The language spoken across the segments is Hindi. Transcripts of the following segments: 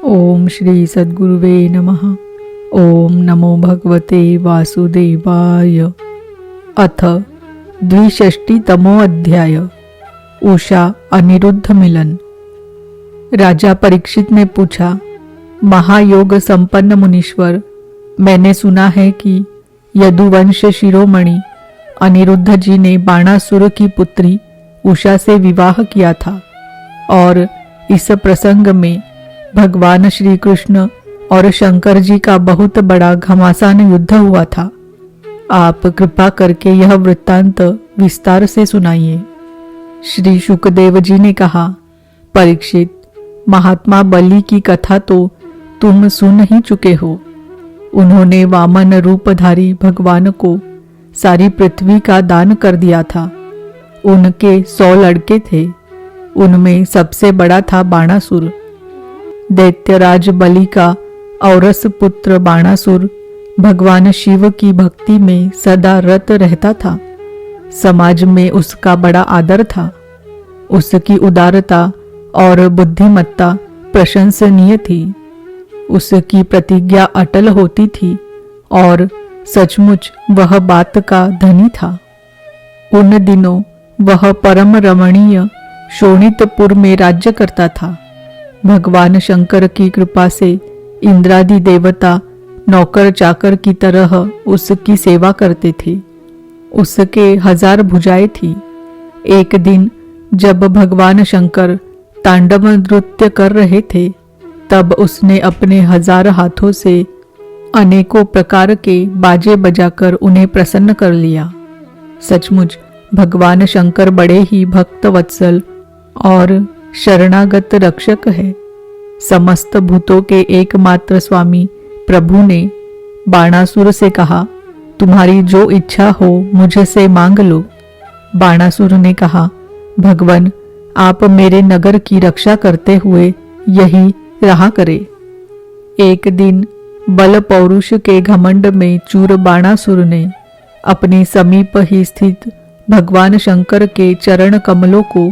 ओम श्री सद्गुरुवे नमः। ओम नमो भगवते वासुदेवाय। अथ द्विषष्टितमो अध्याय। उषा अनिरुद्ध मिलन। राजा परीक्षित ने पूछा, महायोग संपन्न मुनीश्वर, मैंने सुना है कि यदुवंश शिरोमणि अनिरुद्ध जी ने बाणासुर की पुत्री उषा से विवाह किया था और इस प्रसंग में भगवान श्री कृष्ण और शंकर जी का बहुत बड़ा घमासान युद्ध हुआ था। आप कृपा करके यह वृत्तांत विस्तार से सुनाइए। श्री शुकदेव जी ने कहा, परीक्षित, महात्मा बलि की कथा तो तुम सुन ही चुके हो। उन्होंने वामन रूपधारी भगवान को सारी पृथ्वी का दान कर दिया था। उनके 100 लड़के थे। उनमें सबसे बड़ा था बाणासुर। दैत्यराज बलि का औरस पुत्र बाणासुर भगवान शिव की भक्ति में सदा रत रहता था। समाज में उसका बड़ा आदर था। उसकी उदारता और बुद्धिमत्ता प्रशंसनीय थी। उसकी प्रतिज्ञा अटल होती थी और सचमुच वह बात का धनी था। उन दिनों वह परम रमणीय शोणितपुर में राज्य करता था। भगवान शंकर की कृपा से इंद्रादि देवता नौकर चाकर की तरह उसकी सेवा करते थे। उसके 1000 भुजाएं थी। एक दिन जब भगवान शंकर तांडव नृत्य कर रहे थे, तब उसने अपने 1000 हाथों से अनेकों प्रकार के बाजे बजाकर उन्हें प्रसन्न कर लिया। सचमुच भगवान शंकर बड़े ही भक्त वत्सल और शरणागत रक्षक है। समस्त भूतों के एकमात्र स्वामी प्रभु ने बाणासुर से कहा, तुम्हारी जो इच्छा हो मुझसे मांग लो। बाणासुर ने कहा, भगवान, आप मेरे नगर की रक्षा करते हुए यही रहा करे। एक दिन बल पौरुष के घमंड में चूर बाणासुर ने अपने समीप ही स्थित भगवान शंकर के चरण कमलों को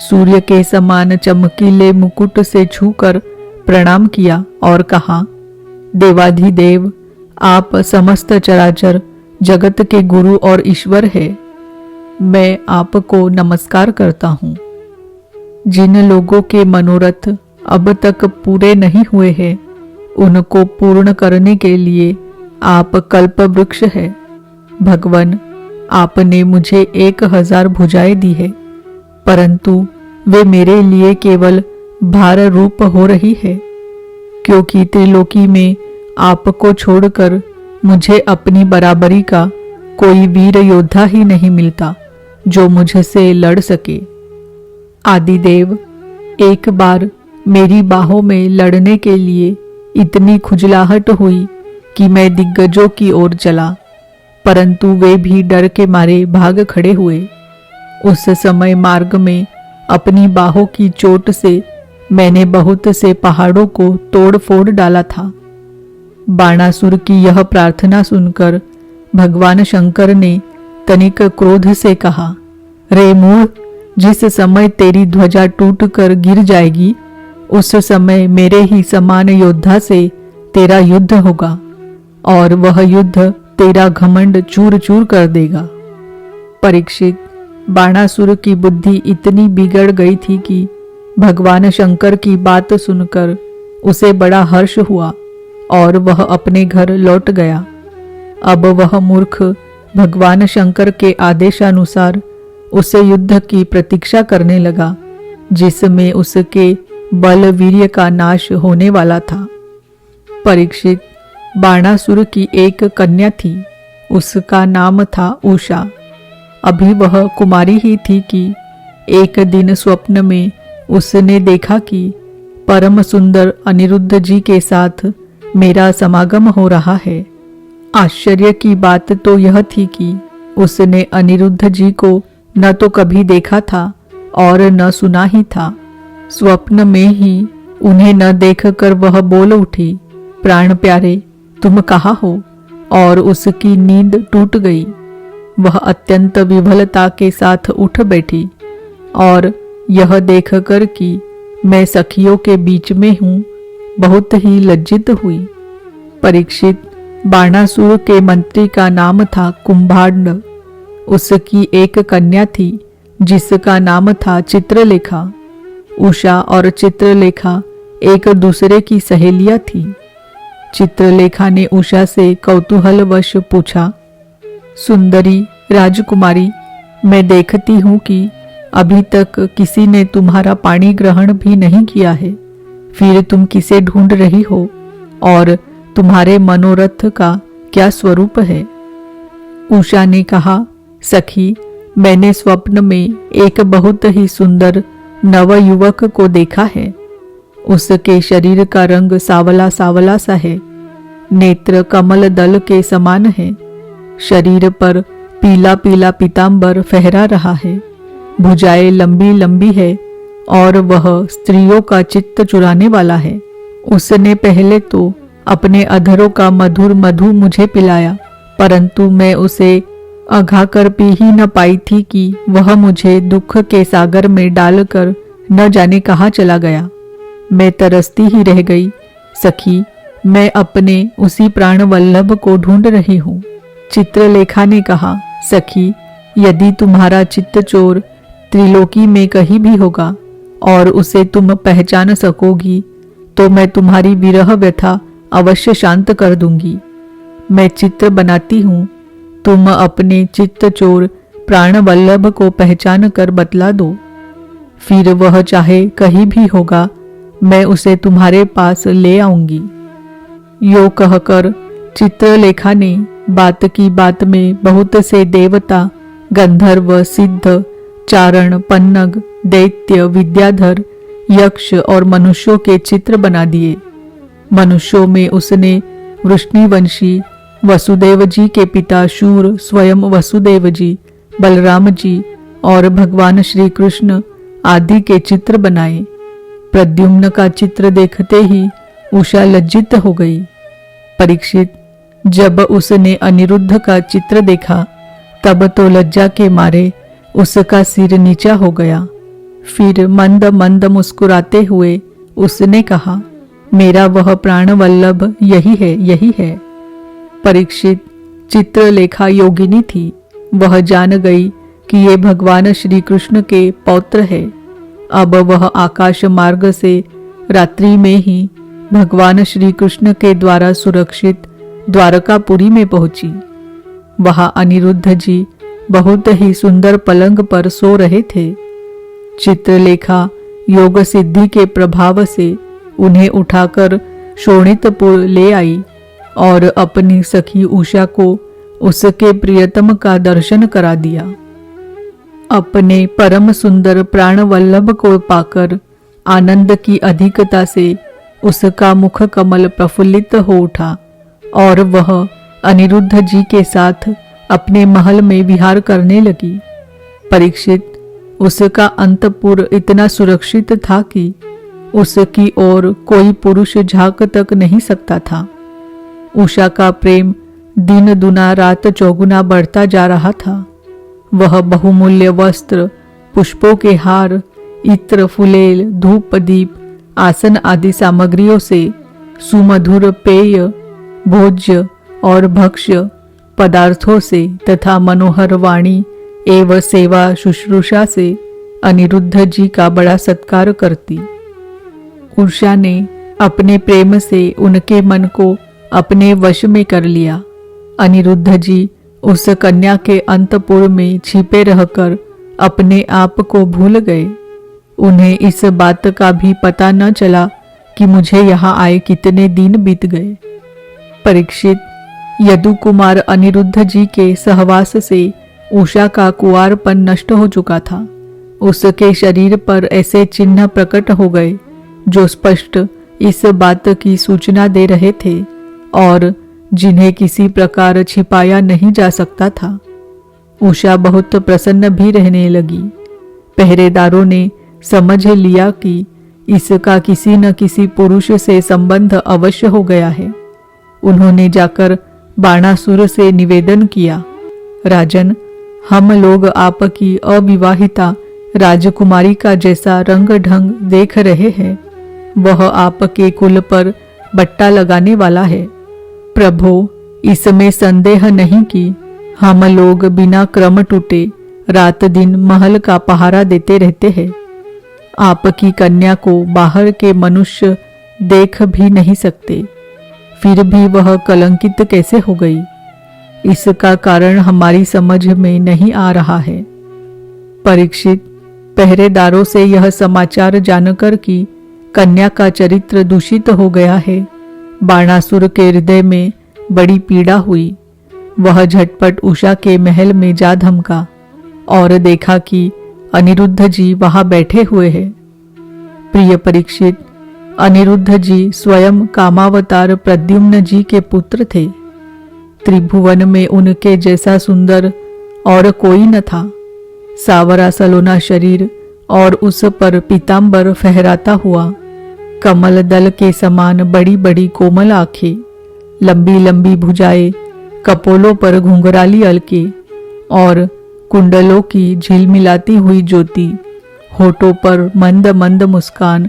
सूर्य के समान चमकीले मुकुट से छूकर प्रणाम किया और कहा, देवाधिदेव, आप समस्त चराचर जगत के गुरु और ईश्वर है। मैं आपको नमस्कार करता हूँ। जिन लोगों के मनोरथ अब तक पूरे नहीं हुए हैं, उनको पूर्ण करने के लिए आप कल्प वृक्ष है। भगवान, आपने मुझे 1000 भुजाएं दी है, परंतु वे मेरे लिए केवल भार रूप हो रही है, क्योंकि त्रिलोकी में आपको छोड़कर मुझे अपनी बराबरी का कोई वीर योद्धा ही नहीं मिलता जो मुझसे लड़ सके। आदिदेव, एक बार मेरी बाहों में लड़ने के लिए इतनी खुजलाहट हुई कि मैं दिग्गजों की ओर चला, परंतु वे भी डर के मारे भाग खड़े हुए। उस समय मार्ग में अपनी बाहों की चोट से मैंने बहुत से पहाड़ों को तोड़ फोड़ डाला था। बाणासुर की यह प्रार्थना सुनकर भगवान शंकर ने तनिक क्रोध से कहा, रे मूढ़, जिस समय तेरी ध्वजा टूटकर गिर जाएगी, उस समय मेरे ही समान योद्धा से तेरा युद्ध होगा और वह युद्ध तेरा घमंड चूर चूर कर देगा। परीक्षित, बाणासुर की बुद्धि इतनी बिगड़ गई थी कि भगवान शंकर की बात सुनकर उसे बड़ा हर्ष हुआ और वह अपने घर लौट गया। अब वह मूर्ख भगवान शंकर के आदेशानुसार उस युद्ध की प्रतीक्षा करने लगा जिसमें उसके बल वीर्य का नाश होने वाला था। परीक्षित, बाणासुर की एक कन्या थी। उसका नाम था उषा। अभी वह कुमारी ही थी कि एक दिन स्वप्न में उसने देखा कि परम सुंदर अनिरुद्ध जी के साथ मेरा समागम हो रहा है। आश्चर्य की बात तो यह थी कि उसने अनिरुद्ध जी को न तो कभी देखा था और न सुना ही था। स्वप्न में ही उन्हें न देखकर वह बोल उठी, प्राण प्यारे, तुम कहाँ हो? और उसकी नींद टूट गई। वह अत्यंत विभलता के साथ उठ बैठी और यह देखकर कि मैं सखियों के बीच में हूँ बहुत ही लज्जित हुई। परीक्षित, बाणासुर के मंत्री का नाम था कुंभांड। उसकी एक कन्या थी जिसका नाम था चित्रलेखा। उषा और चित्रलेखा एक दूसरे की सहेलियां थी। चित्रलेखा ने उषा से कौतूहलवश पूछा, सुंदरी राजकुमारी, मैं देखती हूँ कि अभी तक किसी ने तुम्हारा पाणी ग्रहण भी नहीं किया है, फिर तुम किसे ढूंढ रही हो और तुम्हारे मनोरथ का क्या स्वरूप है? उषा ने कहा, सखी, मैंने स्वप्न में एक बहुत ही सुंदर नवयुवक को देखा है। उसके शरीर का रंग सावला सावला सा है, नेत्र कमल दल के समान है, शरीर पर पीला पीला पीतांबर फहरा रहा है, भुजाएं लंबी लंबी है और वह स्त्रियों का चित्त चुराने वाला है। उसने पहले तो अपने अधरों का मधुर मधु मुझे पिलाया, परंतु मैं उसे अघाकर पी ही न पाई थी कि वह मुझे दुख के सागर में डालकर न जाने कहाँ चला गया। मैं तरसती ही रह गई। सखी, मैं अपने उसी प्राण वल्लभ को ढूंढ रही हूँ। चित्रलेखा ने कहा, सखी, यदि तुम्हारा चित्त चोर त्रिलोकी में कहीं भी होगा और उसे तुम पहचान सकोगी तो मैं तुम्हारी विरह व्यथा अवश्य शांत कर दूंगी। मैं चित्र बनाती हूँ, तुम अपने चित्त चोर प्राण वल्लभ को पहचान कर बतला दो, फिर वह चाहे कहीं भी होगा, मैं उसे तुम्हारे पास ले आऊंगी। यो कहकर चित्रलेखा ने बात की बात में बहुत से देवता, गंधर्व, सिद्ध, चारण, पन्नग, दैत्य, विद्याधर, यक्ष और मनुष्यों के चित्र बना दिए। मनुष्यों में उसने वृष्णिवंशी वसुदेव जी के पिता शूर, स्वयं वसुदेव जी, बलराम जी और भगवान श्री कृष्ण आदि के चित्र बनाए। प्रद्युम्न का चित्र देखते ही उषा लज्जित हो गई। परीक्षित, जब उसने अनिरुद्ध का चित्र देखा तब तो लज्जा के मारे उसका सिर नीचा हो गया। फिर मंद मंद मुस्कुराते हुए उसने कहा, मेरा वह प्राण वल्लभ यही है, यही है। परीक्षित, चित्रलेखा योगिनी थी। वह जान गई कि ये भगवान श्री कृष्ण के पौत्र है। अब वह आकाश मार्ग से रात्रि में ही भगवान श्री कृष्ण के द्वारा सुरक्षित द्वारकापुरी में पहुंची। वहां अनिरुद्ध जी बहुत ही सुंदर पलंग पर सो रहे थे। चित्रलेखा योग सिद्धि के प्रभाव से उन्हें उठाकर शोणितपुर ले आई और अपनी सखी उषा को उसके प्रियतम का दर्शन करा दिया। अपने परम सुंदर प्राण वल्लभ को पाकर आनंद की अधिकता से उसका मुख कमल प्रफुल्लित हो उठा और वह अनिरुद्ध जी के साथ अपने महल में विहार करने लगी। परीक्षित, उसका अंतपुर इतना सुरक्षित था कि उसकी ओर कोई पुरुष झांक तक नहीं सकता था। उषा का प्रेम दिन दुना रात चौगुना बढ़ता जा रहा था। वह बहुमूल्य वस्त्र, पुष्पों के हार, इत्र, फुलेल, धूप, दीप, आसन आदि सामग्रियों से, सुमधुर पेय, भोज्य और भक्ष्य पदार्थों से तथा मनोहर वाणी एवं सेवा शुश्रूषा से अनिरुद्ध जी का बड़ा सत्कार करती। उषा ने अपने प्रेम से उनके मन को अपने वश में कर लिया। अनिरुद्ध जी उस कन्या के अंतपुर में छिपे रहकर अपने आप को भूल गए। उन्हें इस बात का भी पता न चला कि मुझे यहाँ आए कितने दिन बीत गए। परीक्षित, यदु कुमार अनिरुद्ध जी के सहवास से उषा का कुंवारपन नष्ट हो चुका था। उसके शरीर पर ऐसे चिन्ह प्रकट हो गए जो स्पष्ट इस बात की सूचना दे रहे थे और जिन्हें किसी प्रकार छिपाया नहीं जा सकता था। उषा बहुत प्रसन्न भी रहने लगी। पहरेदारों ने समझ लिया कि इसका किसी न किसी पुरुष से संबंध अवश्य हो गया है। उन्होंने जाकर बाणासुर से निवेदन किया, राजन, हम लोग आपकी अविवाहिता राजकुमारी का जैसा रंग ढंग देख रहे हैं वह आपके कुल पर बट्टा लगाने वाला है। प्रभो, इसमें संदेह नहीं कि हम लोग बिना क्रम टूटे रात दिन महल का पहारा देते रहते हैं। आपकी कन्या को बाहर के मनुष्य देख भी नहीं सकते, फिर भी वह कलंकित कैसे हो गई, इसका कारण हमारी समझ में नहीं आ रहा है। परीक्षित, पहरेदारों से यह समाचार जानकर कि कन्या का चरित्र दूषित हो गया है, बाणासुर के हृदय में बड़ी पीड़ा हुई। वह झटपट उषा के महल में जा धमका और देखा कि अनिरुद्ध जी वहां बैठे हुए हैं। प्रिय परीक्षित, अनिरुद्ध जी स्वयं कामावतार प्रद्युम्न जी के पुत्र थे। त्रिभुवन में उनके जैसा सुंदर और कोई न था। सावरा सलोना शरीर और उस पर पीतांबर फहराता हुआ, कमल दल के समान बड़ी बड़ी कोमल आंखें, लंबी लंबी भुजाएं, कपोलों पर घुंघराली अलके और कुंडलों की झिलमिलाती हुई ज्योति, होठों पर मंद मंद मुस्कान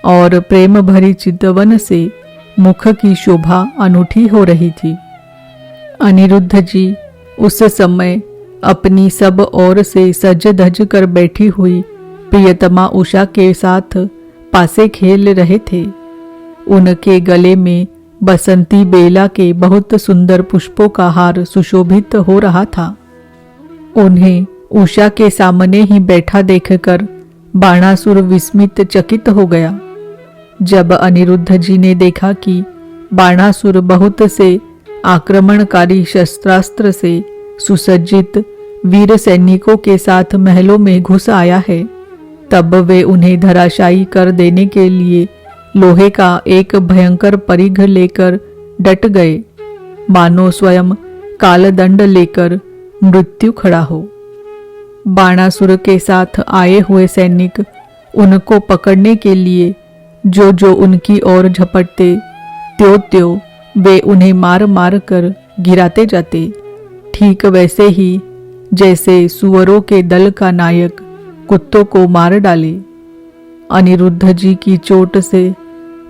और प्रेम भरी चितवन से मुख की शोभा अनूठी हो रही थी। अनिरुद्ध जी उस समय अपनी सब ओर से सज धज कर बैठी हुई प्रियतमा उषा के साथ पासे खेल रहे थे। उनके गले में बसंती बेला के बहुत सुंदर पुष्पों का हार सुशोभित हो रहा था। उन्हें उषा के सामने ही बैठा देखकर बाणासुर विस्मित चकित हो गया। जब अनिरुद्ध जी ने देखा कि बाणासुर बहुत से आक्रमणकारी शस्त्रास्त्र से सुसज्जित वीर सैनिकों के साथ महलों में घुस आया है, तब वे उन्हें धराशायी कर देने के लिए लोहे का एक भयंकर परिघ लेकर डट गए, मानो स्वयं कालदंड लेकर मृत्यु खड़ा हो। बाणासुर के साथ आए हुए सैनिक उनको पकड़ने के लिए जो जो उनकी ओर झपटते, त्यों त्यों वे उन्हें मार मार कर गिराते जाते, ठीक वैसे ही जैसे सुअरों के दल का नायक कुत्तों को मार डाले। अनिरुद्ध जी की चोट से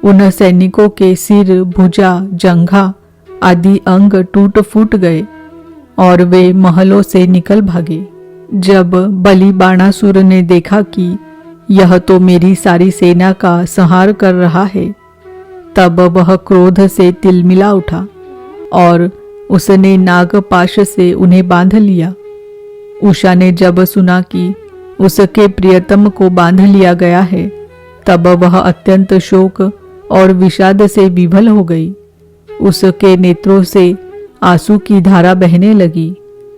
उन सैनिकों के सिर, भुजा, जंघा आदि अंग टूट फूट गए और वे महलों से निकल भागे। जब बलि बाणासुर ने देखा कि यह तो मेरी सारी सेना का संहार कर रहा है, तब वह क्रोध से तिलमिला उठा और उसने नागपाश से उन्हें बांध लिया। उषा ने जब सुना कि उसके प्रियतम को बांध लिया गया है, तब वह अत्यंत शोक और विषाद से विभल हो गई। उसके नेत्रों से आंसू की धारा बहने लगी,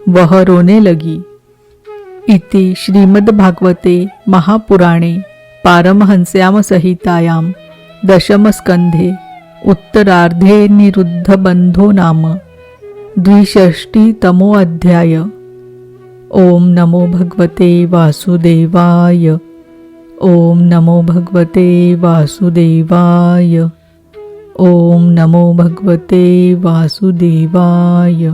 वह रोने लगी। इति श्रीमद्भागवते महापुराणे पारमहंस्याम संहितायां दशम स्कंधे उत्तरार्धे निरुद्धबंधो नाम 62तमो अध्याय। ओम नमो भगवते वासुदेवाय। ओम नमो भगवते वासुदेवाय। ओम नमो भगवते वासुदेवाय।